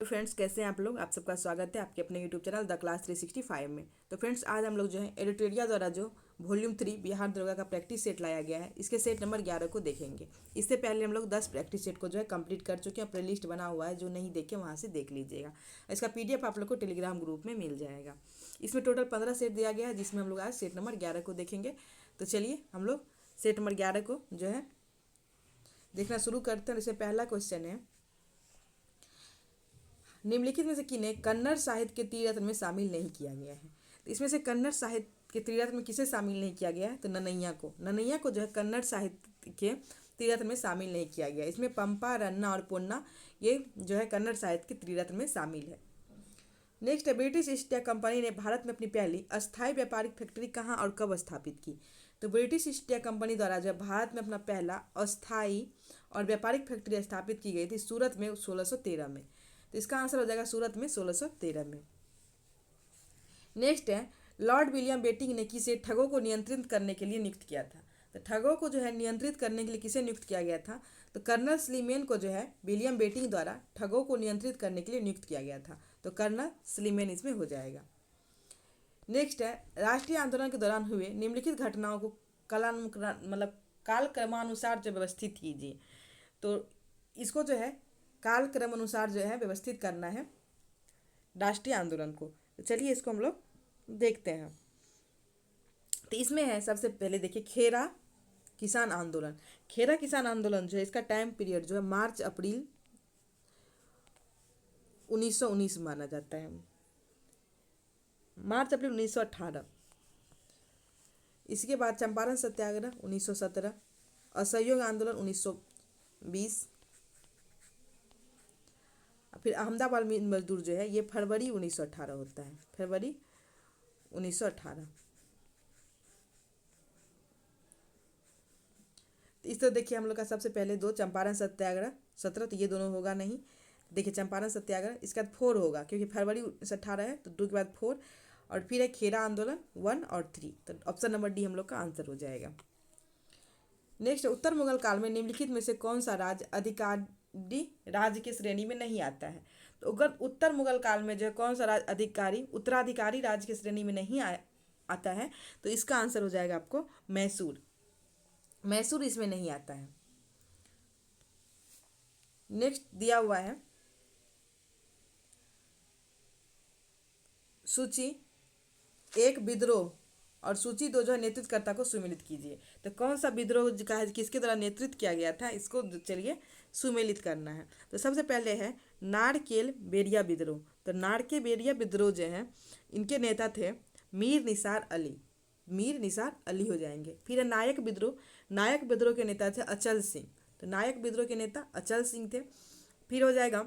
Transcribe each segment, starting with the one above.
तो फ्रेंड्स, कैसे हैं आप लोग। आप सबका स्वागत है आपके अपने यूट्यूब चैनल द क्लास 365 में। तो फ्रेंड्स, आज हम लोग जो है एडिटोरिया द्वारा जो वॉल्यूम 3 बिहार दरोगा का प्रैक्टिस सेट लाया गया है, इसके सेट नंबर 11 को देखेंगे। इससे पहले हम लोग 10 प्रैक्टिस सेट को जो है कंप्लीट कर चुके हैं। प्ले लिस्ट बना हुआ है, जो नहीं देखे वहाँ से देख लीजिएगा। इसका PDF आप लोग को टेलीग्राम ग्रुप में मिल जाएगा। इसमें टोटल 15 सेट दिया गया है, जिसमें हम लोग आज सेट नंबर 11 को देखेंगे। तो चलिए हम लोग सेट नंबर 11 को जो है देखना शुरू करते हैं। इसमें पहला क्वेश्चन है, निम्नलिखित में से किन्हें कन्नड़ साहित्य के त्रिरत्न में शामिल नहीं किया गया है। तो इसमें से कन्नड़ साहित्य के त्रिरत्न में किसे शामिल नहीं किया गया है? तो नन्नैया को जो है कन्नड़ साहित्य के त्रिरत्न में शामिल नहीं किया गया। इसमें पंपा, रन्ना और पोन्ना ये जो है कन्नड़ साहित्य के त्रिरत्न में शामिल है। नेक्स्ट है, ब्रिटिश ईस्ट इंडिया कंपनी ने भारत में अपनी पहली अस्थायी व्यापारिक फैक्ट्री कहाँ और कब स्थापित की? तो ब्रिटिश ईस्ट इंडिया कंपनी द्वारा जब भारत में अपना पहला अस्थायी और व्यापारिक फैक्ट्री स्थापित की गई थी सूरत में 1613 में। तो इसका आंसर हो जाएगा सूरत में 1613 में। नेक्स्ट है, लॉर्ड विलियम बेटिंग ने किसे ठगों को नियंत्रित करने के लिए नियुक्त किया था? तो ठगों को जो है नियंत्रित करने के लिए किसे नियुक्त किया गया था? तो कर्नल स्लीमेन को जो है विलियम बेटिंग द्वारा ठगों को नियंत्रित करने के लिए नियुक्त किया गया था। तो कर्नल स्लीमेन इसमें हो जाएगा। नेक्स्ट है, राष्ट्रीय आंदोलन के दौरान हुए निम्नलिखित घटनाओं को कालक्रमानुसार जो व्यवस्थित कीजिए। तो इसको जो है काल क्रम अनुसार जो है व्यवस्थित करना है राष्ट्रीय आंदोलन को। तो चलिए इसको हम लोग देखते हैं। तो इसमें है, सबसे पहले देखिए, खेरा किसान आंदोलन। खेरा किसान आंदोलन जो है इसका टाइम पीरियड जो है मार्च अप्रैल 1919 माना जाता है, मार्च अप्रैल 1918। इसके बाद चंपारण सत्याग्रह 1917, असहयोग आंदोलन 1920, फिर अहमदाबाद मजदूर जो है ये फरवरी 1918 होता है, फरवरी 1918। इस तरह देखिए हम लोग का सबसे पहले दो, चंपारण सत्याग्रह 17, तो ये दोनों होगा नहीं। देखिए चंपारण सत्याग्रह, इसके बाद 4 होगा क्योंकि फरवरी 1918 है, तो 2 के बाद 4। और फिर है खेरा आंदोलन 1 और 3, तो ऑप्शन नंबर डी हम लोग का आंसर हो जाएगा। नेक्स्ट, उत्तर मुगल काल में निम्नलिखित में से कौन सा राज्य अधिकारी राज्य की श्रेणी में नहीं आता है? तो अगर उत्तर मुगल काल में जो है कौन सा राज्य उत्तराधिकारी राज्य की श्रेणी में नहीं आता है, तो इसका आंसर हो जाएगा आपको मैसूर। मैसूर इसमें नहीं आता है। नेक्स्ट दिया हुआ है, सूची 1 विद्रोह और सूची 2 जो है नेतृत्वकर्ता को सुमेलित कीजिए। तो कौन सा विद्रोह का है, किसके द्वारा नेतृत्व किया गया था, इसको चलिए सुमेलित करना है। तो सबसे पहले है नारकेल बेरिया विद्रोह। तो नारकेल बेरिया विद्रोह जो है इनके नेता थे मीर निसार अली, मीर निसार अली हो जाएंगे। फिर है नायक विद्रोह, नायक विद्रोह के नेता थे अचल सिंह। तो नायक विद्रोह के नेता अचल सिंह थे। फिर हो जाएगा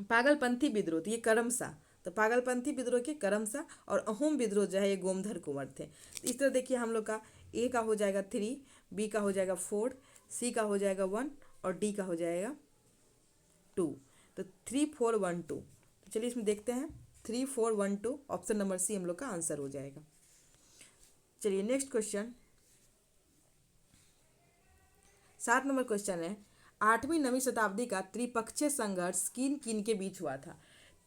पागलपंथी विद्रोह, तो ये करमशाह। तो पागलपंथी विद्रोह के करमशाह, और अहोम विद्रोह जो है ये गोमधर कुंवर थे। तो इस तरह देखिए हम लोग का ए का हो जाएगा 3, बी का हो जाएगा 4, सी का हो जाएगा 1 और डी का हो जाएगा 2। तो 3 4 1 2। तो चलिए इसमें देखते हैं, 3 4 1 2, ऑप्शन नंबर सी हम लोग का आंसर हो जाएगा। चलिए नेक्स्ट क्वेश्चन, 7 नंबर क्वेश्चन है, 8वीं 9वीं शताब्दी का त्रिपक्षीय संघर्ष किन किन के बीच हुआ था?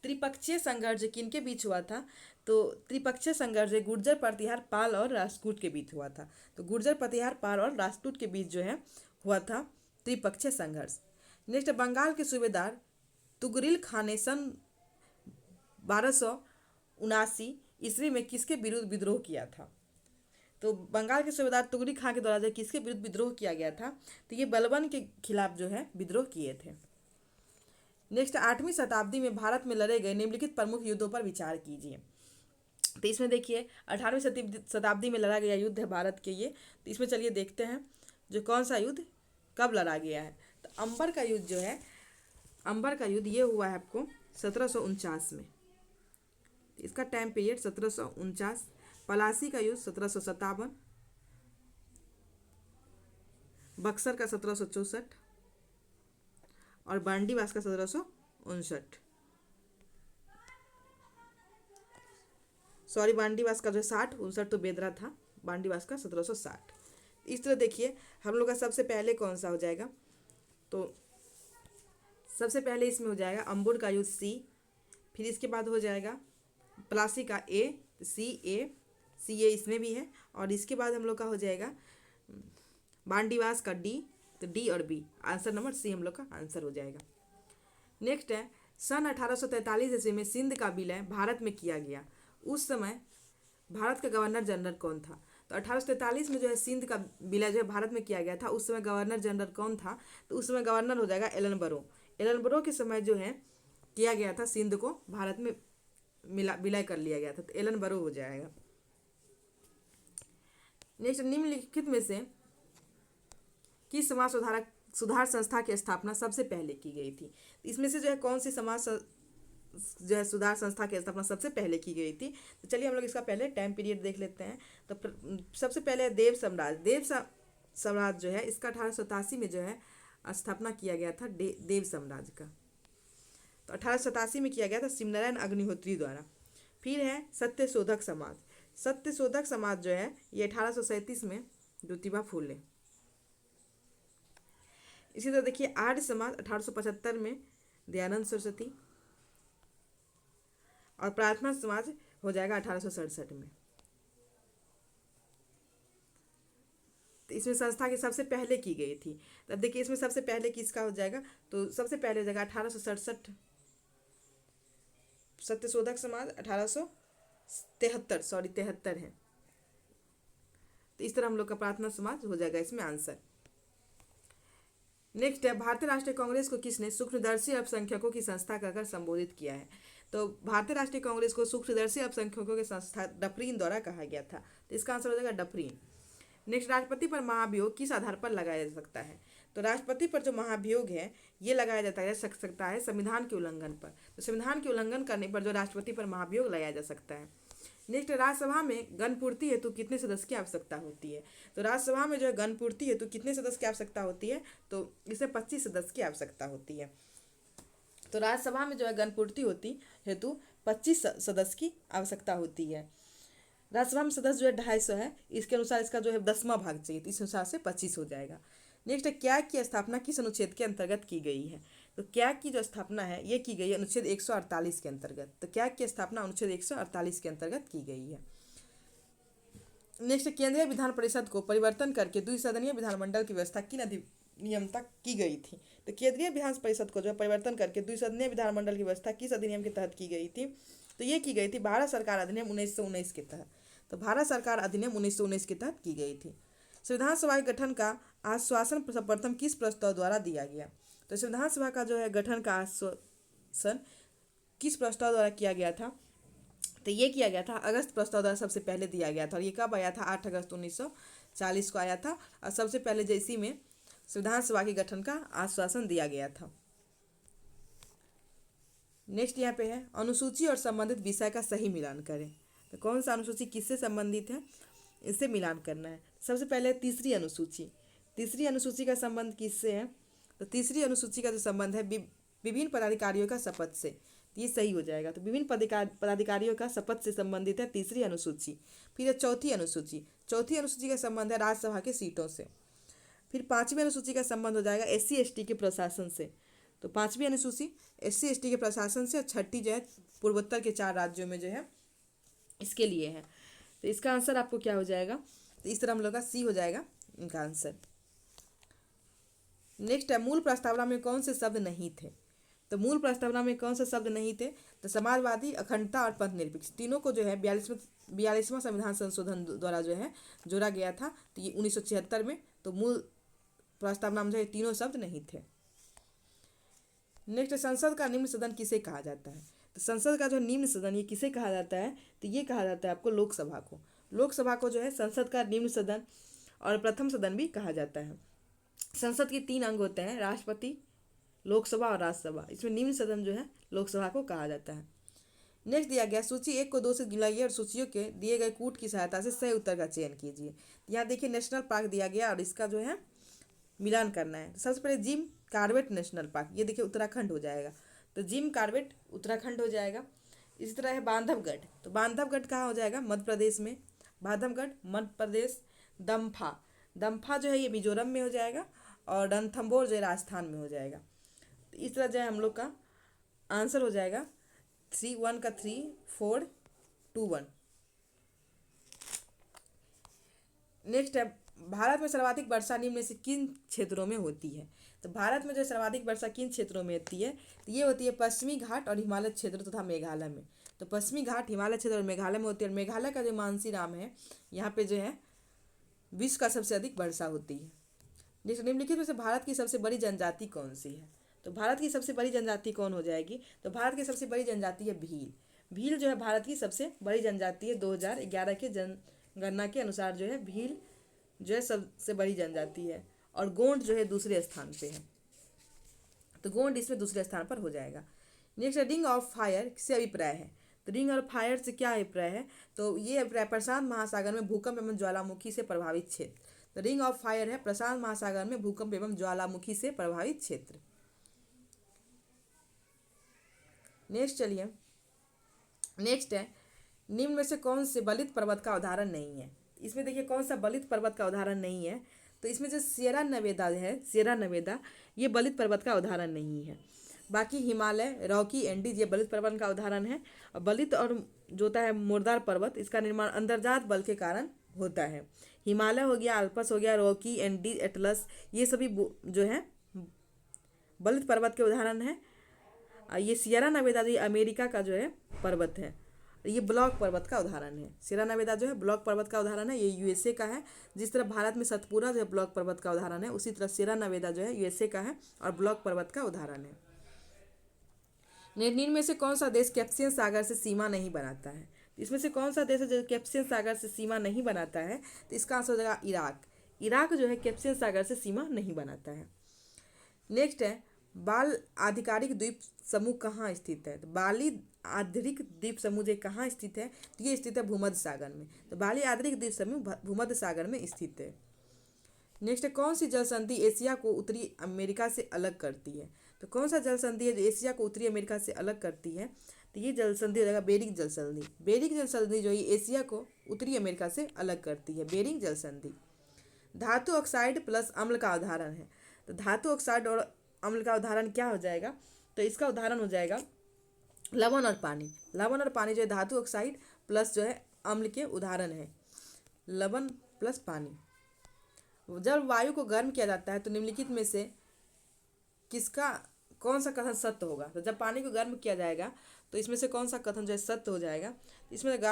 त्रिपक्षीय संघर्ष किन के बीच हुआ था? तो त्रिपक्षीय संघर्ष गुर्जर, प्रतिहार, पाल और राजपूत के बीच हुआ था। तो गुर्जर, प्रतिहार, पाल और राजपूत के बीच जो है हुआ था त्रिपक्षीय संघर्ष। नेक्स्ट, बंगाल के सूबेदार तुगरिल खान ने सन 1279 ईस्वी में किसके विरुद्ध विद्रोह किया था? तो बंगाल के सूबेदार तुगरिल खान के द्वारा जो किसके विरुद्ध विद्रोह किया गया था? तो ये बलबन के खिलाफ जो है विद्रोह किए थे। नेक्स्ट, 8वीं शताब्दी में भारत में लड़े गए निम्नलिखित प्रमुख युद्धों पर विचार कीजिए। तो इसमें देखिए 18वीं शताब्दी में लड़ा गया युद्ध है भारत के ये। तो इसमें चलिए देखते हैं जो कौन सा युद्ध कब लड़ा गया है। तो अंबर का युद्ध जो है, अंबर का युद्ध ये हुआ है आपको 1749 में। इसका टाइम पीरियड 1749। पलासी का युद्ध 1757, बक्सर का 1764 और बांडीवास का 1759। सॉरी, बांडीवास का जो 60 59 तो बेदरा था, बांडीवास का 1760। इस तरह देखिए हम लोग का सबसे पहले कौन सा हो जाएगा, तो सबसे पहले इसमें हो जाएगा अंबुड का यूज सी, फिर इसके बाद हो जाएगा प्लासी का ए, सी ए इसमें भी है, और इसके बाद हम लोग का हो जाएगा बांडीवास का डी, तो डी और बी, आंसर नंबर सी हम लोग का आंसर हो जाएगा। नेक्स्ट है सन 1843 ईस्वी में सिंध का विलय भारत में किया गया। उस समय भारत का गवर्नर जनरल कौन था? तो 1843 में जो है सिंध का विलय जो है भारत में किया गया था। उस समय गवर्नर जनरल कौन था? तो उस समय गवर्नर हो जाएगा एलन बरो। एलन बरो के समय जो है किया गया था, सिंध को भारत में विलय कर लिया गया था, तो एलन बरो हो जाएगा। नेक्स्ट, निम्नलिखित में से किस समाज सुधार संस्था की स्थापना सबसे पहले की गई थी? इसमें से जो है कौन सी समाज जो है सुधार संस्था की स्थापना सबसे पहले की गई थी? तो चलिए हम लोग इसका पहले टाइम पीरियड देख लेते हैं। तो सबसे पहले देव साम्राज्य जो है इसका 1887 में जो है स्थापना किया गया था देव साम्राज्य का। तो 1887 में किया गया था शिवनारायण अग्निहोत्री द्वारा। फिर है सत्यशोधक समाज। सत्यशोधक समाज जो है ये 1837 में ज्योतिबा फूले। इसी तरह देखिए आर्य समाज 1875 में दयानंद सरस्वती, और प्रार्थना समाज हो जाएगा 1867 में। तो इसमें संस्था की सबसे पहले की गई थी। तब देखिए इसमें सबसे पहले किसका हो जाएगा? तो सबसे पहले हो जाएगा 1867 सत्यशोधक समाज, 1873 है। तो इस तरह हम लोग का प्रार्थना समाज हो जाएगा इसमें आंसर। नेक्स्ट है भारतीय राष्ट्रीय कांग्रेस को किसने सूक्ष्मदर्शी अल्पसंख्यकों की संस्था कहकर संबोधित किया है? तो भारतीय राष्ट्रीय कांग्रेस को सूक्ष्मदर्शी अल्पसंख्यकों की संस्था डफरीन द्वारा कहा गया था। तो इसका आंसर हो जाएगा डफरीन। नेक्स्ट, राष्ट्रपति पर महाभियोग किस आधार पर लगाया जा सकता है? तो राष्ट्रपति पर जो महाभियोग है ये लगाया जा सकता है संविधान के उल्लंघन पर। तो संविधान के उल्लंघन करने पर जो राष्ट्रपति पर महाभियोग लगाया जा सकता है। नेक्स्ट, राज्यसभा में गणपूर्ति हेतु कितने सदस्य की आवश्यकता होती है? तो राज्यसभा में जो है गणपूर्ति हेतु कितने सदस्य की आवश्यकता होती है? तो इसमें 25 सदस्य की आवश्यकता होती है। तो राज्यसभा में जो है गणपूर्ति होती हेतु 25 सदस्य की आवश्यकता होती है। राज्यसभा में सदस्य जो है 250 है, इसके अनुसार इसका जो है 10वां भाग चाहिए, तो इस अनुसार से 25 हो जाएगा। नेक्स्ट है कैग की स्थापना किस अनुच्छेद के अंतर्गत की गई है? तो कैग की जो स्थापना है ये की गई है अनुच्छेद 148 के अंतर्गत। तो कैग की स्थापना अनुच्छेद 148 के अंतर्गत की गई है। नेक्स्ट, केंद्रीय विधान परिषद को परिवर्तन करके द्विसदनीय विधानमंडल की व्यवस्था किन अधिनियम तक की गई थी? तो केंद्रीय विधान परिषद को जो है परिवर्तन करके द्विसदनीय विधानमंडल की व्यवस्था किस अधिनियम के तहत की गई थी? तो ये की गई थी भारत सरकार अधिनियम 1919 के तहत। तो भारत सरकार अधिनियम 1919 के तहत की गई थी। संविधान सभा के गठन का आश्वासन सर्वप्रथम किस प्रस्ताव द्वारा दिया गया? तो संविधान सभा का जो है गठन का आश्वासन किस प्रस्ताव द्वारा किया गया था? तो ये किया गया था अगस्त प्रस्ताव द्वारा सबसे पहले दिया गया था। और ये कब आया था? 8 अगस्त 1940 को आया था। और सबसे पहले जो इसी में संविधान सभा के गठन का आश्वासन दिया गया था। नेक्स्ट यहाँ पे है अनुसूची और संबंधित विषय का सही मिलान करें। तो कौन सा अनुसूची किससे संबंधित है, इससे मिलान करना है। सबसे पहले तीसरी अनुसूची। तीसरी अनुसूची का संबंध किससे है? तो तीसरी अनुसूची का जो संबंध है विभिन्न पदाधिकारियों का शपथ से, ये सही हो जाएगा। तो विभिन्न पदाधिकारियों का शपथ से संबंधित है तीसरी अनुसूची। फिर है चौथी अनुसूची। चौथी अनुसूची का संबंध है राज्यसभा के सीटों से। फिर पाँचवीं अनुसूची का संबंध हो जाएगा SC ST के प्रशासन से। तो पाँचवीं अनुसूची SC ST के प्रशासन से, और छठी जो है पूर्वोत्तर के 4 राज्यों में जो है इसके लिए है। तो इसका आंसर आपको क्या हो जाएगा? तो इस तरह हम लोग का C हो जाएगा इनका आंसर। नेक्स्ट है मूल प्रस्तावना में कौन से शब्द नहीं थे? तो मूल प्रस्तावना में कौन से शब्द नहीं थे? तो समाजवादी, अखंडता और पंथ निरपेक्ष, तीनों को जो है 42वां संविधान संशोधन द्वारा जो है जोड़ा गया था। तो ये 1976 में। तो मूल प्रस्तावना में जो है तीनों शब्द नहीं थे। नेक्स्ट, संसद का निम्न सदन किसे कहा जाता है? तो संसद का जो निम्न सदन ये किसे कहा जाता है? तो ये कहा जाता है आपको लोकसभा को। लोकसभा को जो है संसद का निम्न सदन और प्रथम सदन भी कहा जाता है। संसद के 3 अंग होते हैं, राष्ट्रपति, लोकसभा और राज्यसभा। इसमें निम्न सदन जो है लोकसभा को कहा जाता है। नेक्स्ट दिया गया सूची 1 को 2 से गिनाइए और सूचियों के दिए गए कूट की सहायता से सही उत्तर का चयन कीजिए। यहाँ देखिए नेशनल पार्क दिया गया और इसका जो है मिलान करना है। सबसे पहले जिम कॉर्बेट नेशनल पार्क, ये देखिए उत्तराखंड हो जाएगा। तो जिम कॉर्बेट उत्तराखंड हो जाएगा। इसी तरह है बांधवगढ़। तो बांधवगढ़ कहाँ हो जाएगा? मध्य प्रदेश में। बांधवगढ़ मध्य प्रदेश। दम्फा जो है ये मिजोरम में हो जाएगा। और रणथंभौर जो है राजस्थान में हो जाएगा। तो इस तरह जो है हम लोग का आंसर हो जाएगा 3 1 का 3 4 2 1। नेक्स्ट है, भारत में सर्वाधिक वर्षा निम्न में से किन क्षेत्रों में होती है। तो भारत में जो सर्वाधिक वर्षा किन क्षेत्रों में होती है, तो ये होती है पश्चिमी घाट और हिमालय क्षेत्र तथा मेघालय में। तो पश्चिमी घाट, हिमालय क्षेत्र और मेघालय में होती है। और मेघालय का जो मानसीराम है, यहाँ पे जो है विश्व का सबसे अधिक वर्षा होती है। नेक्स्ट, निम्नलिखित में से भारत की सबसे बड़ी जनजाति कौन सी है। तो भारत की सबसे बड़ी जनजाति कौन हो जाएगी, तो भारत की सबसे बड़ी जनजाति है भील। भील जो है भारत की सबसे बड़ी जनजाति है। 2011 के जनगणना के अनुसार जो है भील जो है सबसे बड़ी जनजाति है। और गोंड जो है दूसरे स्थान पे है, तो गोंड इसमें दूसरे स्थान पर हो जाएगा। नेक्स्ट, रिंग ऑफ फायर किससे अभिप्राय है। तो रिंग ऑफ फायर से क्या अभिप्राय है, तो ये अभिप्राय प्रशांत महासागर में भूकंप एवं ज्वालामुखी से प्रभावित क्षेत्र। तो रिंग ऑफ फायर है प्रशांत महासागर में भूकंप एवं ज्वालामुखी से प्रभावित क्षेत्र। नेक्स्ट चलिए, नेक्स्ट है, निम्न में से कौन से बलित पर्वत का उदाहरण नहीं है। इसमें देखिए कौन सा बलित पर्वत का उदाहरण नहीं है, तो इसमें जो सियरा नेवेदा है, सियरा नेवेदा, ये बलित पर्वत का उदाहरण नहीं है। बाकी हिमालय, रॉकी, एंडीज ये बलित पर्वत का उदाहरण है। और बलित और जो होता है मुर्दार पर्वत, इसका निर्माण अंतर्जात बल के कारण होता है। हिमालय हो गया, अल्पस हो गया, रॉकी, एंडीज, एटलस, ये सभी जो है बलित पर्वत के उदाहरण है। ये सियरा नेवेदा ये अमेरिका का जो है पर्वत है, ये ब्लॉक पर्वत का उदाहरण है। सियरा नेवेदा जो है ब्लॉक पर्वत का उदाहरण है, ये यूएसए का है। जिस तरह भारत में सतपुरा जो है ब्लॉक पर्वत का उदाहरण है, उसी तरह सियरा नेवेदा जो है यूएसए का है और ब्लॉक पर्वत का उदाहरण है। निम्न में से कौन सा देश कैस्पियन सागर से सीमा नहीं बनाता है। इसमें से कौन सा देश है जो कैस्पियन सागर से सीमा नहीं बनाता है, तो इसका आंसर हो जाएगा इराक। इराक जो है कैस्पियन सागर से सीमा नहीं बनाता है। नेक्स्ट है, बाल आधिकारिक द्वीप समूह कहाँ स्थित है। तो बाली आधिकारिक द्वीप समूह जो कहाँ स्थित है, तो ये स्थित है भूमध्य सागर में। तो बाली आधिकारिक द्वीप समूह भूमध्य सागर में स्थित है। नेक्स्ट है, कौन सी जल संधि एशिया को उत्तरी अमेरिका से अलग करती है। तो कौन सा जल संधि है जो एशिया को उत्तरी अमेरिका से अलग करती है, तो ये जल संधि हो जाएगा बेरिंग जल संधि। बेरिंग जल संधि जो है एशिया को उत्तरी अमेरिका से अलग करती है, बेरिंग जल संधि। धातु ऑक्साइड प्लस अम्ल का उदाहरण है। तो धातु ऑक्साइड और अम्ल का उदाहरण क्या हो जाएगा, तो इसका उदाहरण हो जाएगा लवण और पानी। लवण और पानी जो है धातु ऑक्साइड प्लस जो है अम्ल के उदाहरण है, लवण प्लस पानी। जब वायु को गर्म किया जाता है तो निम्नलिखित में से किसका कौन सा कथन सत्य होगा। तो जब पानी को गर्म किया जाएगा तो इसमें से कौन सा कथन जो है सत्य हो जाएगा, इसमें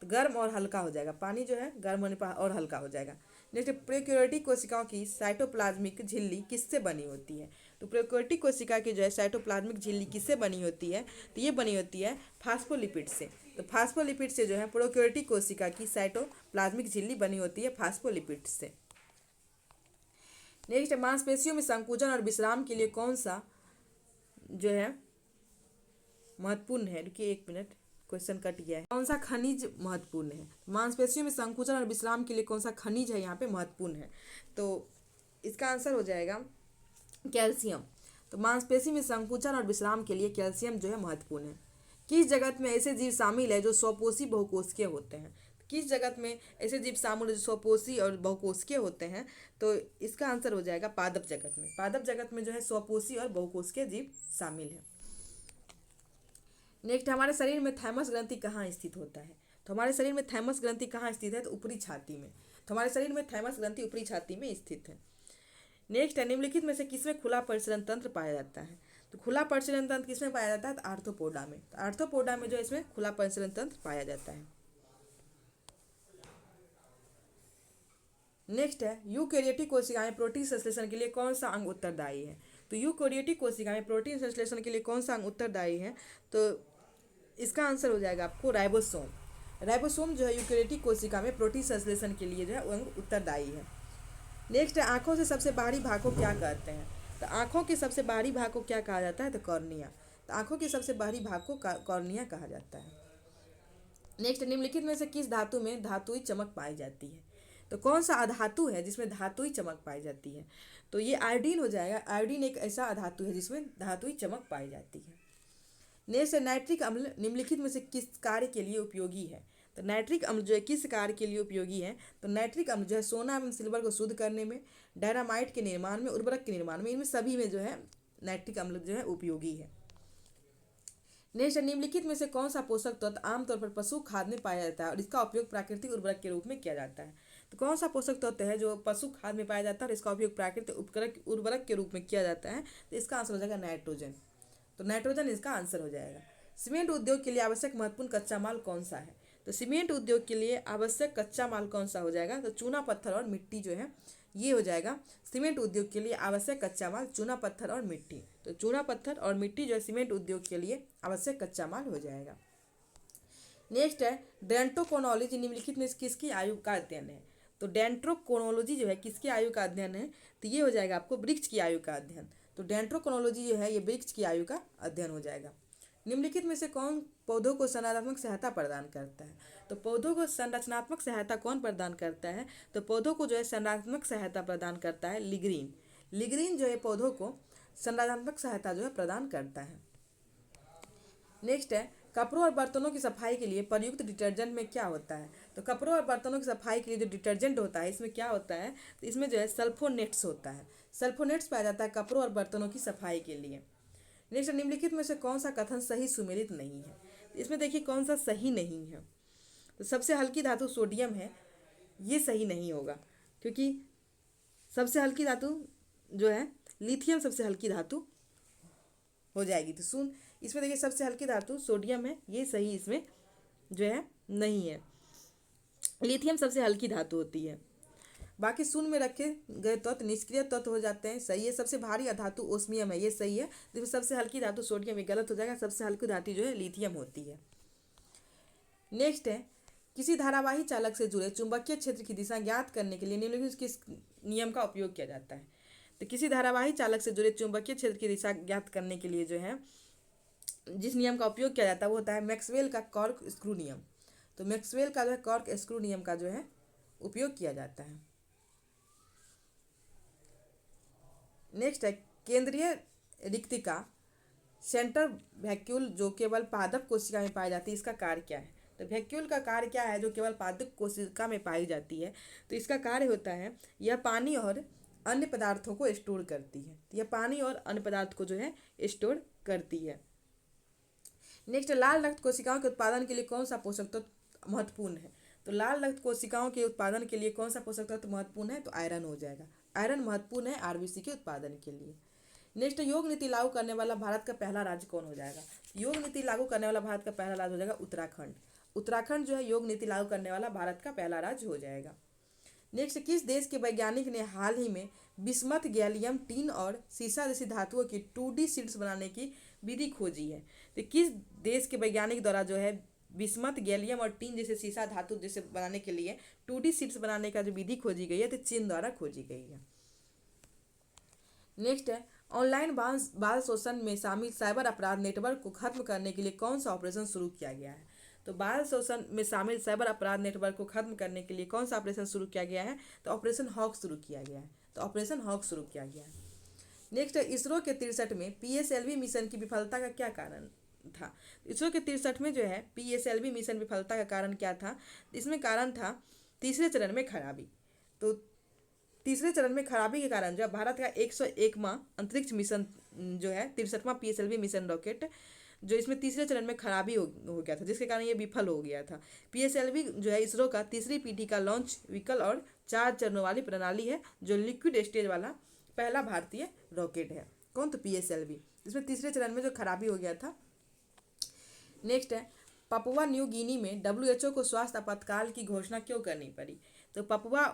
गर्म और हल्का हो जाएगा। पानी जो है गर्म होने पर और हल्का हो जाएगा। नेक्स्ट, प्रोकैरियोटिक कोशिकाओं की साइटोप्लाज्मिक झिल्ली किससे बनी होती है। तो प्रोकैरियोटिक कोशिका की जो है साइटोप्लाज्मिक झिल्ली किससे बनी होती है, तो ये बनी होती है फास्फोलिपिड से। तो फास्फोलिपिड से जो है प्रोकैरियोटिक कोशिका की साइटोप्लाज्मिक झिल्ली बनी होती है फास्फोलिपिड से। नेक्स्ट, मांसपेशियों में संकुचन और विश्राम के लिए कौन सा जो है महत्वपूर्ण है। रुकिए 1 मिनट, क्वेश्चन कट गया है। कौन सा खनिज महत्वपूर्ण है। मांसपेशियों में संकुचन और विश्राम के लिए कौन सा खनिज है यहाँ पे महत्वपूर्ण है, तो इसका आंसर हो जाएगा कैल्शियम। तो मांसपेशी में संकुचन और विश्राम के लिए कैल्शियम जो है महत्वपूर्ण है। किस जगत में ऐसे जीव शामिल है जो स्वपोषी बहुकोशिकीय होते हैं। किस जगत में ऐसे जीव शामिल है जो स्वपोषी और बहुकोशिकीय होते हैं, तो इसका आंसर हो जाएगा पादप जगत में। पादप जगत में जो है स्वपोषी और बहुकोशिकीय जीव शामिल है। नेक्स्ट, हमारे शरीर में थैमस ग्रंथि कहाँ स्थित होता है। तो हमारे शरीर में थैमस ग्रंथि कहाँ स्थित है, तो ऊपरी छाती में। तो हमारे शरीर में थैमस ग्रंथि ऊपरी छाती में स्थित है। नेक्स्ट है, निम्नलिखित में से किसमें खुला परिसरण तंत्र पाया जाता है। तो खुला परिसरण तंत्र किसमें पाया जाता है, तो आर्थ्रोपोडा में। तो आर्थ्रोपोडा में जो इसमें खुला परिसरण तंत्र पाया जाता है। नेक्स्ट है, यूकैरियोटिक कोशिकाएं प्रोटीन संश्लेषण के लिए कौन सा अंग उत्तरदायी है। तो यूकैरियोटिक कोशिकाएं प्रोटीन संश्लेषण के लिए कौन सा अंग उत्तरदायी है, तो इसका आंसर हो जाएगा आपको राइबोसोम। राइबोसोम जो है यूकैरियोटिक कोशिका में प्रोटीन संश्लेषण के लिए जो है अंग उत्तरदायी है। नेक्स्ट है, आँखों से सबसे बाहरी भाग को क्या कहते हैं। तो आँखों के सबसे बाहरी भाग को क्या कहा जाता है, तो कॉर्निया। तो आँखों के सबसे बाहरी भाग को कॉर्निया कहा जाता है। नेक्स्ट, निम्नलिखित में से किस धातु में धातुई चमक पाई जाती है। तो कौन सा अधातु है जिसमें धातुई चमक पाई जाती है, तो ये आयोडीन हो जाएगा। आयोडीन एक ऐसा अधातु है जिसमें धातुई चमक पाई जाती है। नेक्स्ट है, नाइट्रिक अम्ल निम्नलिखित में से किस कार्य के लिए उपयोगी है। तो नाइट्रिक अम्ल जो है किस कार्य के लिए उपयोगी है? तो नाइट्रिक अम्ल जो है सोना एवं सिल्वर को शुद्ध करने में, डायनामाइट के निर्माण में, उर्वरक के निर्माण में, इनमें सभी में जो है नाइट्रिक अम्ल जो है उपयोगी है। नेक्स्ट, निम्नलिखित में से कौन सा पोषक तत्व आमतौर पर पशु खाद में पाया जाता है और इसका उपयोग प्राकृतिक उर्वरक के रूप में किया जाता है? तो कौन सा पोषक तत्व है जो पशु खाद में पाया जाता है और इसका उपयोग प्राकृतिक उर्वरक के रूप में किया जाता है? तो इसका आंसर हो जाएगा नाइट्रोजन। तो नाइट्रोजन इसका आंसर हो जाएगा। सीमेंट उद्योग के लिए आवश्यक महत्वपूर्ण कच्चा माल कौन सा है? तो सीमेंट उद्योग के लिए आवश्यक कच्चा माल कौन सा हो जाएगा? तो चूना पत्थर और मिट्टी जो है ये हो जाएगा सीमेंट उद्योग के लिए आवश्यक कच्चा माल, चूना पत्थर और मिट्टी। तो चूना पत्थर और मिट्टी जो है सीमेंट उद्योग के लिए आवश्यक कच्चा माल हो जाएगा। नेक्स्ट है डेंट्रोकोनोलॉजी निम्नलिखित में किसकी आयु का अध्ययन है? तो डेंट्रोकोनोलॉजी जो है किसकी आयु का अध्ययन है? तो ये हो जाएगा आपको वृक्ष की आयु का अध्ययन। तो डेंट्रोकोनोलॉजी जो है ये वृक्ष की आयु का अध्ययन हो जाएगा। निम्नलिखित में से कौन पौधों को संरचनात्मक सहायता प्रदान करता है? तो पौधों को संरचनात्मक सहायता कौन प्रदान करता है? तो पौधों को जो है संरचनात्मक सहायता प्रदान करता है लिग्रीन। लिग्रीन जो है पौधों को संरचनात्मक सहायता जो है प्रदान करता है। नेक्स्ट है कपड़ों और बर्तनों की सफाई के लिए प्रयुक्त डिटर्जेंट में क्या होता है? तो कपड़ों और बर्तनों की सफाई के लिए जो डिटर्जेंट होता है इसमें क्या होता है? तो इसमें जो है सल्फोनेट्स होता है। सल्फोनेट्स पाया जाता है कपड़ों और बर्तनों की सफाई के लिए। नेक्स्ट, निम्नलिखित में से कौन सा कथन सही सुमेलित नहीं है? इसमें देखिए कौन सा सही नहीं है। तो सबसे हल्की धातु सोडियम है, ये सही नहीं होगा क्योंकि सबसे हल्की धातु जो है लिथियम सबसे हल्की धातु हो जाएगी। तो इसमें देखिए सबसे हल्की धातु सोडियम है, ये सही इसमें जो है नहीं है। लिथियम सबसे हल्की धातु होती है। बाकी शून्य में रखे गए तत्व निष्क्रिय तत्व हो जाते हैं, सही है। सबसे भारी धातु ओस्मियम है, ये सही है। जिसमें सबसे हल्की धातु सोडियम, ये गलत हो जाएगा। सबसे हल्की धातु जो है लिथियम होती है। नेक्स्ट है किसी धारावाही चालक से जुड़े चुंबकीय क्षेत्र की दिशा ज्ञात करने के लिए निम्नलिखित किस नियम का उपयोग किया जाता है? तो किसी धारावाही चालक से जुड़े चुंबकीय क्षेत्र की दिशा ज्ञात करने के लिए जो है जिस नियम का उपयोग किया जाता है वो होता है मैक्सवेल का कॉर्क स्क्रू नियम। तो मैक्सवेल का जो है कॉर्क स्क्रू नियम का जो है उपयोग किया जाता है। नेक्स्ट है केंद्रीय रिक्तिका सेंटर वैक्यूल जो केवल पादप कोशिका में पाई जाती है, इसका कार्य क्या है? तो वैक्यूल का कार्य क्या है जो केवल पादप कोशिका में पाई जाती है? तो इसका कार्य होता है यह पानी और अन्य पदार्थों को स्टोर करती है। तो यह पानी और अन्य पदार्थ को जो है स्टोर करती है। नेक्स्ट, लाल रक्त कोशिकाओं के उत्पादन के लिए कौन सा पोषक तत्व महत्वपूर्ण है? तो लाल रक्त कोशिकाओं के उत्पादन के लिए कौन सा पोषक तत्व महत्वपूर्ण है? तो आयरन हो जाएगा। आयरन महत्वपूर्ण है आरबीसी के उत्पादन के लिए। नेक्स्ट, योग नीति लागू करने वाला भारत का पहला राज्य कौन हो जाएगा? योग नीति लागू करने वाला भारत का पहला राज्य हो जाएगा उत्तराखंड। उत्तराखंड जो है योग नीति लागू करने वाला भारत का पहला राज्य हो जाएगा। नेक्स्ट, किस देश के वैज्ञानिक ने हाल ही में बिस्मथ, गैलियम, टीन और सीसा जैसी धातुओं की 2D शीट्स बनाने की विधि खोजी है? तो किस देश के वैज्ञानिक द्वारा जो है बिस्मथ, गैलियम और टीन जैसे सीसा धातु जैसे बनाने के लिए 2D शीट्स बनाने का जो विधि खोजी गई है तो चीन द्वारा खोजी गई है। नेक्स्ट है ऑनलाइन बाल शोषण में शामिल साइबर अपराध नेटवर्क को खत्म करने के लिए कौन सा ऑपरेशन शुरू किया गया है? तो बाल शोषण में शामिल साइबर अपराध नेटवर्क को खत्म करने के लिए कौन सा ऑपरेशन शुरू किया गया है? तो ऑपरेशन हॉक शुरू किया गया है। तो ऑपरेशन हॉक शुरू किया गया है। नेक्स्ट है इसरो के 63 में PSLV मिशन की विफलता का क्या कारण था? इसरो के 63 में जो है PSLV मिशन विफलता का कारण क्या था? इसमें कारण था तीसरे चरण में खराबी। तो तीसरे चरण में खराबी के कारण जो है भारत का 101वां अंतरिक्ष मिशन जो है 63वां PSLV मिशन रॉकेट जो इसमें तीसरे चरण में खराबी हो गया था, जिसके कारण ये विफल हो गया था। PSLV जो है इसरो का तीसरी पीढ़ी का लॉन्च व्हीकल और 4 चरणों वाली प्रणाली है जो लिक्विड स्टेज वाला पहला भारतीय रॉकेट है। कौन? तो PSLV, इसमें तीसरे चरण में जो खराबी हो गया था। नेक्स्ट है पपुआ न्यू गिनी में WHO को स्वास्थ्य आपातकाल की घोषणा क्यों करनी पड़ी? तो पपुआ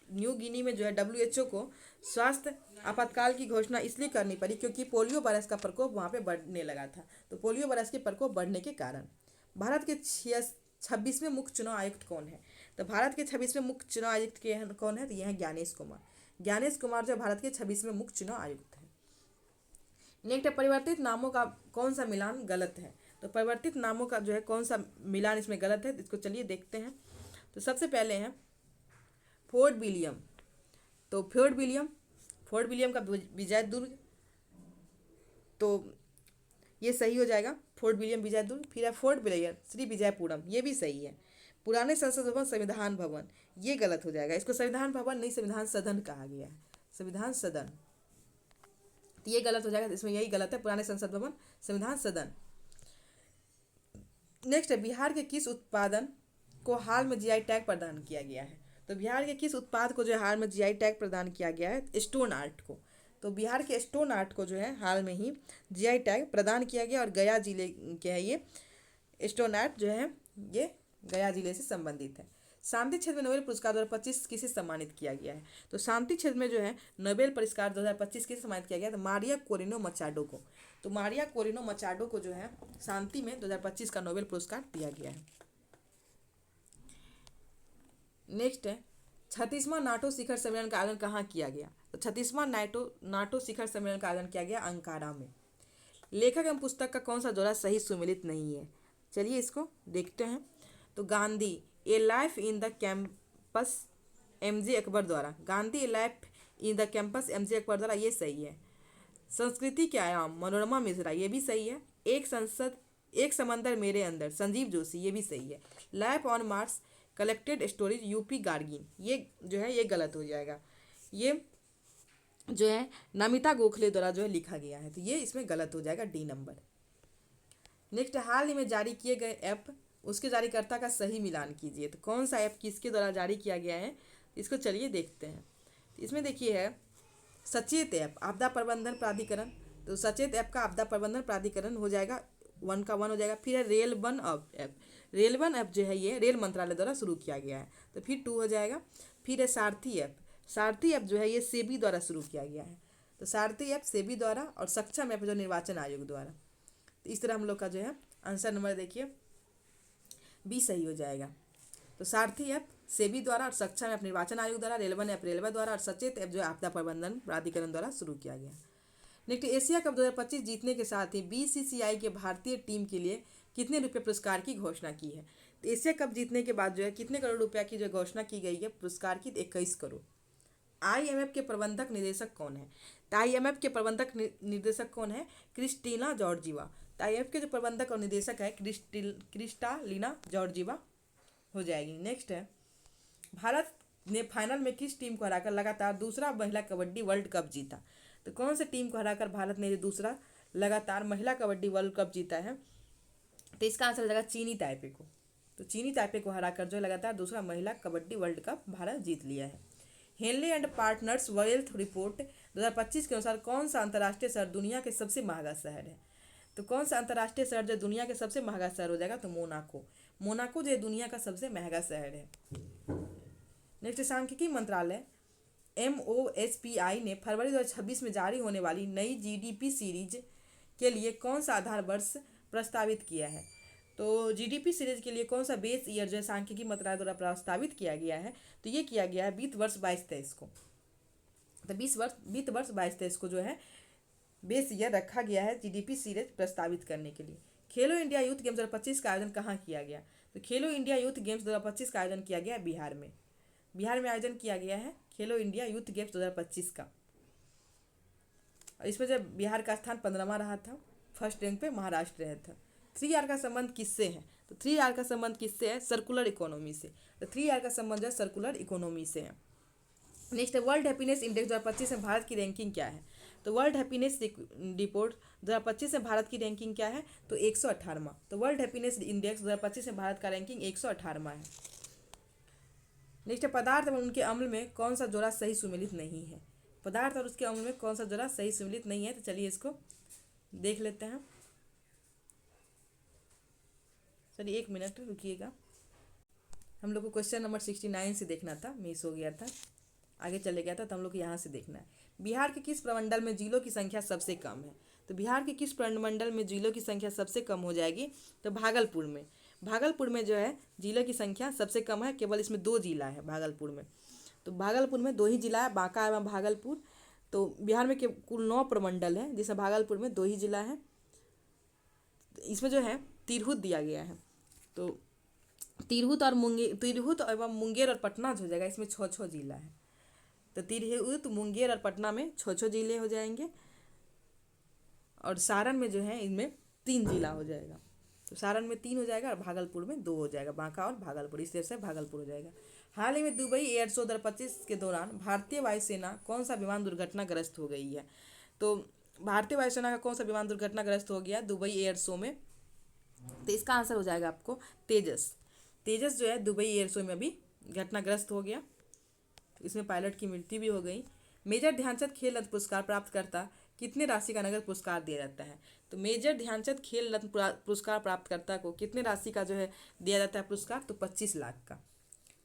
न्यू गिनी में जो है WHO को स्वास्थ्य आपातकाल की घोषणा इसलिए करनी पड़ी क्योंकि पोलियो वायरस का प्रकोप वहाँ पे बढ़ने लगा था। तो पोलियो वायरस के प्रकोप बढ़ने के कारण। भारत के 26वें मुख्य चुनाव आयुक्त कौन है? तो भारत के 26वें मुख्य चुनाव आयुक्त कौन है? तो यह है ज्ञानेश कुमार। ज्ञानेश कुमार जो भारत के 26वें मुख्य चुनाव आयुक्त है। नेक्स्ट, परिवर्तित नामों का कौन सा मिलान गलत है? तो परिवर्तित नामों का जो है कौन सा मिलान इसमें गलत है, इसको चलिए देखते हैं। तो सबसे पहले है फोर्ट विलियम। तो फोर्ट विलियम का विजय दुर्ग, तो ये सही हो जाएगा फोर्ट विलियम विजय दुर्ग। फिर है फोर्ट ब्लेयर श्री विजयपुरम, ये भी सही है। पुराने संसद भवन संविधान भवन, ये गलत हो जाएगा। इसको संविधान भवन नहीं, संविधान सदन कहा गया है, संविधान सदन, तो ये गलत हो जाएगा। इसमें यही गलत है, पुराने संसद भवन संविधान सदन। नेक्स्ट है, बिहार के किस उत्पादन को हाल में जीआई टैग प्रदान किया गया है? तो बिहार के किस उत्पाद को जो है हाल में जीआई टैग प्रदान किया गया है? स्टोन आर्ट को। तो बिहार के स्टोन आर्ट को जो है हाल में ही जीआई टैग प्रदान किया गया, और गया जिले के है ये स्टोन आर्ट जो है, ये गया जिले से संबंधित है। शांति क्षेत्र में नोबेल पुरस्कार 2025 किसे सम्मानित किया गया है? तो शांति क्षेत्र में जो है नोबेल पुरस्कार 2025 किसे सम्मानित किया गया? तो मारिया कोरिनो मचाडो को। तो मारिया कोरिनो मचाडो को जो है शांति में 2025 का नोबेल पुरस्कार दिया गया है। नेक्स्ट है, 36वां नाटो शिखर सम्मेलन का आयोजन कहाँ किया गया? तो 36वां नाटो शिखर सम्मेलन का आयोजन किया गया अंकारा में। लेखक एवं पुस्तक का कौन सा जोड़ा सही सुमेलित नहीं है? चलिए इसको देखते हैं। तो Gandhi a life in the campus MJ Akbar द्वारा, Gandhi a life in the campus MJ Akbar द्वारा, ये सही है। संस्कृति के आयाम मनोरमा मिश्रा, ये भी सही है। एक समंदर मेरे अंदर संजीव जोशी, ये भी सही है। Life on Mars collected stories UP Gagarin, ये जो है ये गलत हो जाएगा। ये जो है नमिता गोखले द्वारा जो है लिखा गया है, तो ये इसमें गलत हो जाएगा, डी नंबर। नेक्स्ट, हाल ही में जारी किए गए ऐप उसके जारीकर्ता का सही मिलान कीजिए। तो कौन सा ऐप किसके द्वारा जारी किया गया है, इसको चलिए देखते हैं। इसमें देखिए है सचेत ऐप आपदा प्रबंधन प्राधिकरण, तो सचेत ऐप का आपदा प्रबंधन प्राधिकरण हो जाएगा, 1 का 1 हो जाएगा। फिर है rail one app, rail one app जो है ये रेल मंत्रालय द्वारा शुरू किया गया है, तो फिर 2 हो जाएगा। फिर है सारथी ऐप, सारथी ऐप जो है ये सेबी द्वारा शुरू किया गया है, तो सारथी ऐप सेबी द्वारा, और सक्षम ऐप जो निर्वाचन आयोग द्वारा। तो इस तरह हम लोग का जो है आंसर नंबर देखिए बी सही हो जाएगा। तो सारथी ऐप सेबी द्वारा, और सक्षम ऐप निर्वाचन आयोग द्वारा, रेलवन ऐप रेलवे द्वारा, और सचेत ऐप जो है आपदा प्रबंधन प्राधिकरण द्वारा शुरू किया गया। नेक्स्ट, एशिया कप 2025 जीतने के साथ ही बीसीसीआई के भारतीय टीम के लिए कितने रुपये पुरस्कार की घोषणा की है? तो एशिया कप जीतने के बाद जो है कितने करोड़ रुपया की जो घोषणा की गई है पुरस्कार की? 21 करोड़। आईएमएफ के प्रबंधक निदेशक कौन है? तो आईएमएफ के प्रबंधक निर्देशक कौन है? Christina Georgieva. तो आईएमएफ के जो प्रबंधक और निदेशक है क्रिस्टालिना जॉर्जिवा हो जाएगी। नेक्स्ट है, भारत ने फाइनल में किस टीम को हराकर लगातार दूसरा महिला कबड्डी वर्ल्ड कप जीता? तो कौन सा टीम को हराकर भारत ने दूसरा लगातार महिला कबड्डी वर्ल्ड कप जीता है? तो इसका आंसर हो जाएगा चीनी ताइपे को। तो चीनी ताइपे को हराकर जो लगातार दूसरा महिला कबड्डी वर्ल्ड कप भारत जीत लिया है। Henley and partners wealth report 2025 के अनुसार कौन सा अंतर्राष्ट्रीय शहर दुनिया के सबसे महंगा शहर है? तो कौन सा अंतर्राष्ट्रीय शहर जो दुनिया के सबसे महंगा शहर हो जाएगा? तो मोनाको। मोनाको जो दुनिया का सबसे महंगा शहर है। नेक्स्ट, सांख्यिकी मंत्रालय MOSPI ने फरवरी 2026 में जारी होने वाली नई GDP सीरीज के लिए कौन सा आधार वर्ष प्रस्तावित किया है? तो GDP सीरीज के लिए कौन सा बेस ईयर जो है सांख्यिकी मंत्रालय द्वारा प्रस्तावित किया गया है? तो ये किया गया है वित्त वर्ष 22-23 को। तो वित्त वर्ष 22-23 को जो है बेस ईयर रखा गया है GDP सीरीज प्रस्तावित करने के लिए। खेलो इंडिया यूथ गेम्स 2025 का आयोजन कहाँ किया गया? तो खेलो इंडिया यूथ गेम्स 2025 का आयोजन किया गया है बिहार में। बिहार में आयोजन किया गया है खेलो इंडिया यूथ गेम्स 2025 का। और इसमें जब बिहार का स्थान 15वां रहा था, फर्स्ट रैंक पे महाराष्ट्र रहा था। 3R का संबंध किससे है? तो 3R का संबंध किससे है? सर्कुलर इकोनॉमी से। तो 3R का संबंध जो है सर्कुलर इकोनॉमी से है। नेक्स्ट है, वर्ल्ड हैप्पीनेस इंडेक्स 2025 में भारत की रैंकिंग क्या है? तो वर्ल्ड हैप्पीनेस रिपोर्ट 2025 में भारत की रैंकिंग क्या है? तो 118वां। तो वर्ल्ड हैप्पीनेस इंडेक्स 2025 में भारत का रैंकिंग 118वां है। नेक्स्ट है, पदार्थ और उनके अम्ल में कौन सा जोड़ा सही सुमेलित नहीं है? पदार्थ और उसके अम्ल में कौन सा जोड़ा सही सुमेलित नहीं है? तो चलिए इसको देख लेते हैं। चलिए 1 मिनट रुकिएगा, हम लोग को क्वेश्चन नंबर 69 से देखना था, मिस हो गया था, आगे चले गया था, तो हम लोग को यहाँ से देखना है। बिहार के किस प्रमंडल में जिलों की संख्या सबसे कम है? तो बिहार के किस प्रमंडल में जिलों की संख्या सबसे कम हो जाएगी? तो भागलपुर में। भागलपुर में जो है जिलों की संख्या सबसे कम है, केवल इसमें 2 जिला है भागलपुर में। तो भागलपुर में 2 ही जिला है, बांका एवं भागलपुर। तो बिहार में कुल 9 प्रमंडल है, जिसमें भागलपुर में 2 ही जिला है। इसमें जो है तिरहुत दिया गया है, तो तिरहुत एवं मुंगेर और पटना जो हो जाएगा, इसमें 6-6 जिला है। तो तिरहुत, मुंगेर और पटना में 6-6 जिले हो जाएंगे, और सारण में जो है इनमें 3 जिला हो जाएगा। तो सारण में 3 हो जाएगा और भागलपुर में 2 हो जाएगा, बांका और भागलपुर, इस तरह से भागलपुर हो जाएगा। हाल ही में दुबई एयर शो 2025 के दौरान भारतीय वायुसेना कौन सा विमान दुर्घटनाग्रस्त हो गई है? तो भारतीय वायुसेना का कौन सा विमान दुर्घटनाग्रस्त हो गया दुबई एयर शो में? तो इसका आंसर हो जाएगा आपको तेजस। तेजस जो है दुबई एयर शो में अभी घटनाग्रस्त हो गया, इसमें पायलट की मृत्यु भी हो गई। मेजर ध्यानचंद खेल रत्न पुरस्कार प्राप्त करता कितने राशि का नगद पुरस्कार दिया जाता है? तो मेजर ध्यानचंद खेल रत्न पुरस्कार प्राप्तकर्ता को कितने राशि का जो है दिया जाता है पुरस्कार? तो 25 लाख का।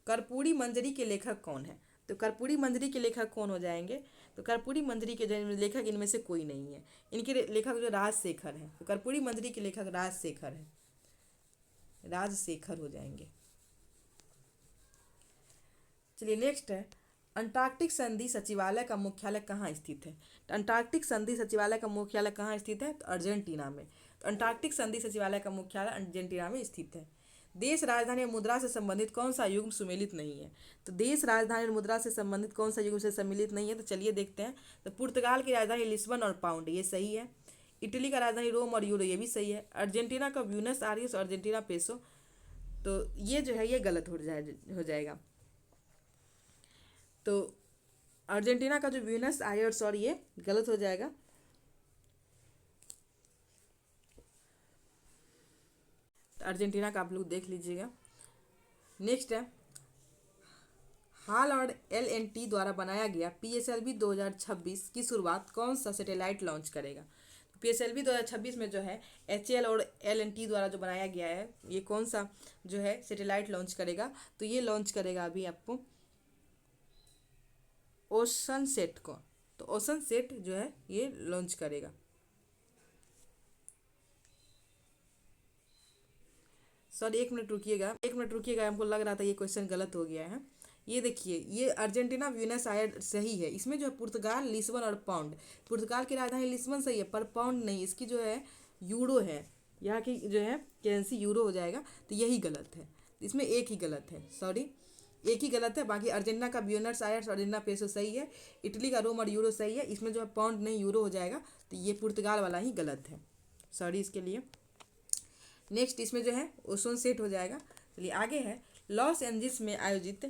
कर्पूरी मंजरी के लेखक कौन है? तो कर्पूरी मंजरी के लेखक कौन हो जाएंगे? तो कर्पूरी मंजरी के लेखक इनमें से कोई नहीं है, इनके लेखक जो राजशेखर है। तो कर्पूरी मंजरी के लेखक राजशेखर है, राजशेखर हो जाएंगे। चलिए नेक्स्ट है, अंटार्कटिक संधि सचिवालय का मुख्यालय कहाँ स्थित है? तो अंटार्कटिक संधि सचिवालय का मुख्यालय कहाँ स्थित है? तो अर्जेंटीना में। तो अंटार्कटिक संधि सचिवालय का मुख्यालय अर्जेंटीना में स्थित है। देश राजधानी और मुद्रा से संबंधित कौन सा युग्म सुमेलित नहीं है? तो देश राजधानी और मुद्रा से संबंधित कौन सा युग्म से सम्मिलित नहीं है? तो चलिए देखते हैं। तो पुर्तगाल की राजधानी लिस्बन और पाउंड, ये सही है। इटली का राजधानी रोम और यूरो, ये भी सही है। अर्जेंटीना का ब्यूनस आयर्स और अर्जेंटीना पेसो, तो ये जो है ये गलत हो जाएगा। तो अर्जेंटीना का जो ब्यूनस आयर्स और ये गलत हो जाएगा। तो अर्जेंटीना का आप लोग देख लीजिएगा। नेक्स्ट है, हाल और LNT द्वारा बनाया गया PSLV 2026 की शुरुआत कौन सा सैटेलाइट लॉन्च करेगा? PSLV 2026 में जो है HAL और LNT द्वारा जो बनाया गया है, ये कौन सा जो है सैटेलाइट लॉन्च करेगा? तो ये लॉन्च करेगा अभी आपको ओशन सेट को। तो ओशन सेट जो है ये लॉन्च करेगा। सॉरी, एक मिनट रुकिएगा, हमको लग रहा था ये क्वेश्चन गलत हो गया है। ये देखिए, ये अर्जेंटीना ब्यूनस आयर्स सही है, इसमें जो है पुर्तगाल, लिस्बन और पाउंड। पुर्तगाल की राजधानी लिस्बन सही है, पर पाउंड नहीं, इसकी जो है यूरो है, यहाँ की जो है करेंसी यूरो हो जाएगा। तो यही गलत है, इसमें एक ही गलत है, सॉरी एक ही गलत है। बाकी अर्जेंटीना का ब्यूनस आयर्स और अर्जेंटीना पेसो सही है। इटली का रोम और यूरो सही है, इसमें जो है पाउंड नहीं यूरो हो जाएगा। तो ये पुर्तगाल वाला ही गलत है, सॉरी इसके लिए। नेक्स्ट इसमें जो है ओजोन सेट हो जाएगा। चलिए आगे है, लॉस एंजल्स में आयोजित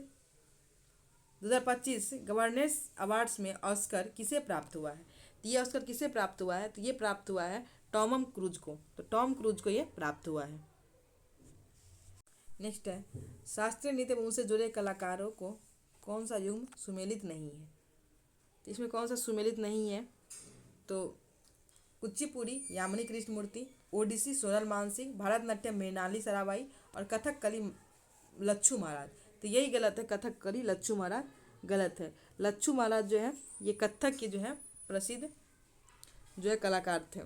2025 गवर्नेंस अवार्ड्स में ऑस्कर किसे प्राप्त हुआ है? तो ये ऑस्कर किसे प्राप्त हुआ है? तो ये प्राप्त हुआ है टॉम क्रूज को। तो टॉम क्रूज को ये प्राप्त हुआ है। नेक्स्ट है, शास्त्रीय नृत्य एवं उनसे जुड़े कलाकारों को कौन सा युग्म सुमेलित नहीं है? तो इसमें कौन सा सुमेलित नहीं है? तो कुचिपुड़ी यामिनी कृष्णमूर्ति, ओडिसी सोनल मानसिंह, भरतनाट्यम मृणाली सराबाई और कथकली लच्छू महाराज। तो यही गलत है, कथकली लच्छू महाराज गलत है। लच्छू महाराज जो है ये कथक के जो है प्रसिद्ध जो है कलाकार थे।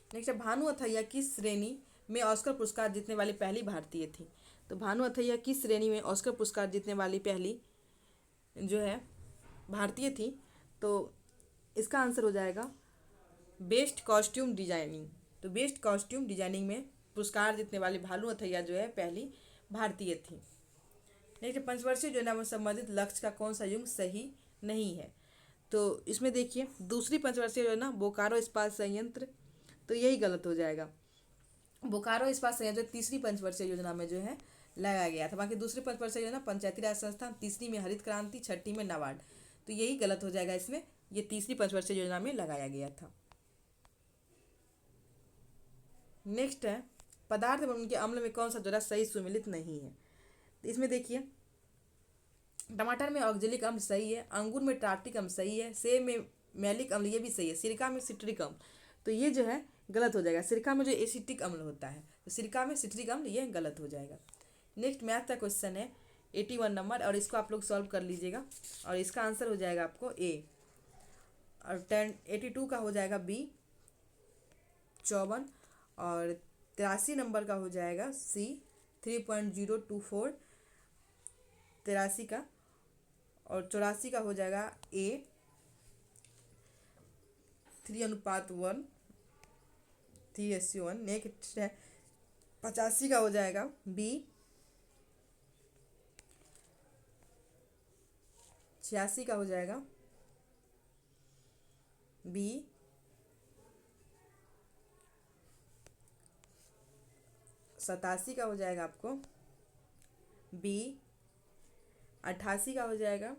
नेक्स्ट है, भानु अथैया किस श्रेणी में ऑस्कर पुरस्कार जीतने वाली पहली भारतीय थी? तो भानु अथैया किस श्रेणी में ऑस्कर पुरस्कार जीतने वाली पहली जो है भारतीय थी? तो इसका आंसर हो जाएगा बेस्ट कॉस्ट्यूम डिजाइनिंग। तो बेस्ट कॉस्ट्यूम डिजाइनिंग में पुरस्कार जीतने वाली भानु अथैया जो है पहली भारतीय थी। नेक्स्ट, पंचवर्षीय योजना में संबंधित लक्ष्य का कौन सा युग्म सही नहीं है? तो इसमें देखिए, दूसरी पंचवर्षीय योजना बोकारो इस्पात संयंत्र, तो यही गलत हो जाएगा। बोकारो इस्पात संयंत्र तीसरी पंचवर्षीय योजना में जो है लगाया गया था। बाकी दूसरी पंचवर्षीय योजना पंचायती राज संस्थान, तीसरी में हरित क्रांति, छठी में नाबार्ड। तो यही गलत हो जाएगा, इसमें ये तीसरी पंचवर्षीय योजना में लगाया गया था। नेक्स्ट है, पदार्थ एवं उनके अम्ल में कौन सा जोड़ा सही सुमेलित नहीं है? तो इसमें देखिए, टमाटर में ऑक्जेलिक अम्ल सही है, अंगूर में टार्टिक अम्ल सही है, सेब में मैलिक अम्ल ये भी सही है, सिरका में सिट्रिक अम्ल, तो ये जो है गलत हो जाएगा। सिरका में जो एसिटिक अम्ल होता है, तो सिरका में सिट्रिक अम्ल, ये गलत हो जाएगा। नेक्स्ट मैथ का क्वेश्चन है 81 नंबर, और इसको आप लोग सॉल्व कर लीजिएगा, और इसका आंसर हो जाएगा आपको ए, और 82 का हो जाएगा बी 54, और 83 नंबर का हो जाएगा सी 3.024 83 का, और 84 का हो जाएगा ए 3:1 3:1। नेक्स्ट है 85 का हो जाएगा बी, 86 का हो जाएगा बी, 87 का हो जाएगा आपको बी, 88 का हो जाएगा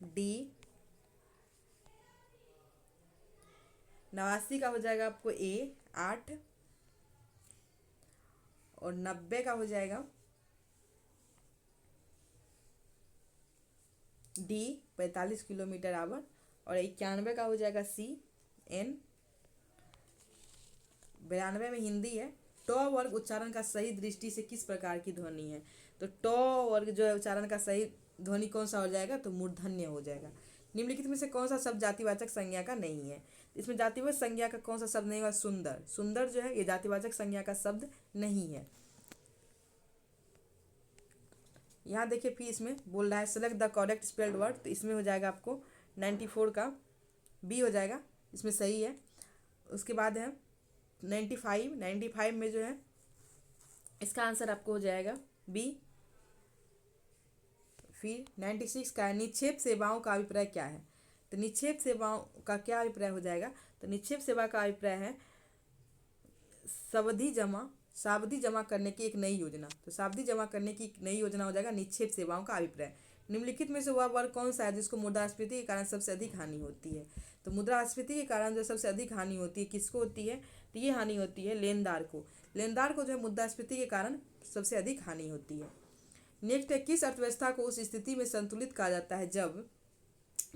डी, 89 का हो जाएगा आपको ए 8, और 90 का हो जाएगा डी 45 किलोमीटर आवर, और 91 का हो जाएगा सी एन। 92 में हिंदी है। टॉ वर्ग उच्चारण का सही दृष्टि से किस प्रकार की ध्वनि है? तो टॉ वर्ग जो है उच्चारण का सही ध्वनि कौन सा हो जाएगा? तो मूर्धन्य हो जाएगा। निम्नलिखित में से कौन सा शब्द जातिवाचक संज्ञा का नहीं है? इसमें जातिवाचक संज्ञा का कौन सा शब्द नहीं हुआ? सुंदर। सुंदर जो है ये जातिवाचक संज्ञा का शब्द नहीं है। यहाँ देखिए फिर इसमें बोल रहा है select the correct spelled word, तो इसमें हो जाएगा आपको 94 का बी हो जाएगा, इसमें सही है। उसके बाद है 95 में जो है इसका आंसर आपको हो जाएगा बी। फिर 96 का निक्षेप सेवाओं का अभिप्राय क्या है? तो निक्षेप सेवाओं का क्या अभिप्राय हो जाएगा? तो निक्षेप सेवा का अभिप्राय है सावधि जमा करने की एक नई योजना। तो सावधि जमा करने की एक नई योजना हो जाएगा निक्षेप सेवाओं का अभिप्राय। निम्नलिखित में से वह वर्ग कौन सा है जिसको मुद्रास्फीति के कारण सबसे अधिक हानि होती है? तो मुद्रास्फीति के कारण जो सबसे अधिक हानि होती है किसको होती है? तो ये हानि होती है लेनदार को। लेनदार को जो है मुद्रास्फीति के कारण सबसे अधिक हानि होती है। नेक्स्ट है किस अर्थव्यवस्था को उस स्थिति में संतुलित कहा जाता है जब,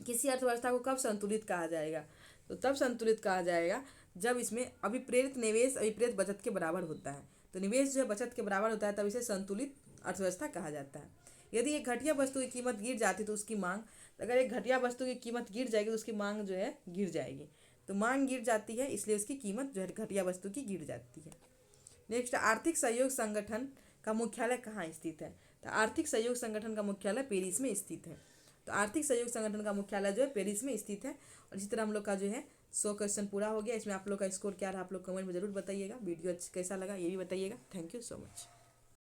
किसी अर्थव्यवस्था को कब संतुलित कहा जाएगा? तो तब संतुलित कहा जाएगा जब इसमें अभिप्रेरित निवेश अभिप्रेरित बचत के बराबर होता है। तो निवेश जो है बचत के बराबर होता है तब इसे संतुलित अर्थव्यवस्था कहा जाता है। यदि एक घटिया वस्तु की कीमत गिर जाती तो उसकी मांग, अगर एक घटिया वस्तु की कीमत गिर जाएगी तो उसकी मांग जो है गिर जाएगी। तो मांग गिर जाती है इसलिए उसकी कीमत जो है घटिया वस्तु की गिर जाती है। नेक्स्ट आर्थिक सहयोग संगठन का मुख्यालय कहाँ स्थित है? तो आर्थिक सहयोग संगठन का मुख्यालय पेरिस में स्थित है। तो आर्थिक सहयोग संगठन का मुख्यालय जो है पेरिस में स्थित है। और इसी तरह हम लोग का जो है 100 क्वेश्चन पूरा हो गया। इसमें आप लोग का स्कोर क्या रहा आप लोग कमेंट में जरूर बताइएगा। वीडियो कैसा लगा ये भी बताइएगा। Thank you so much.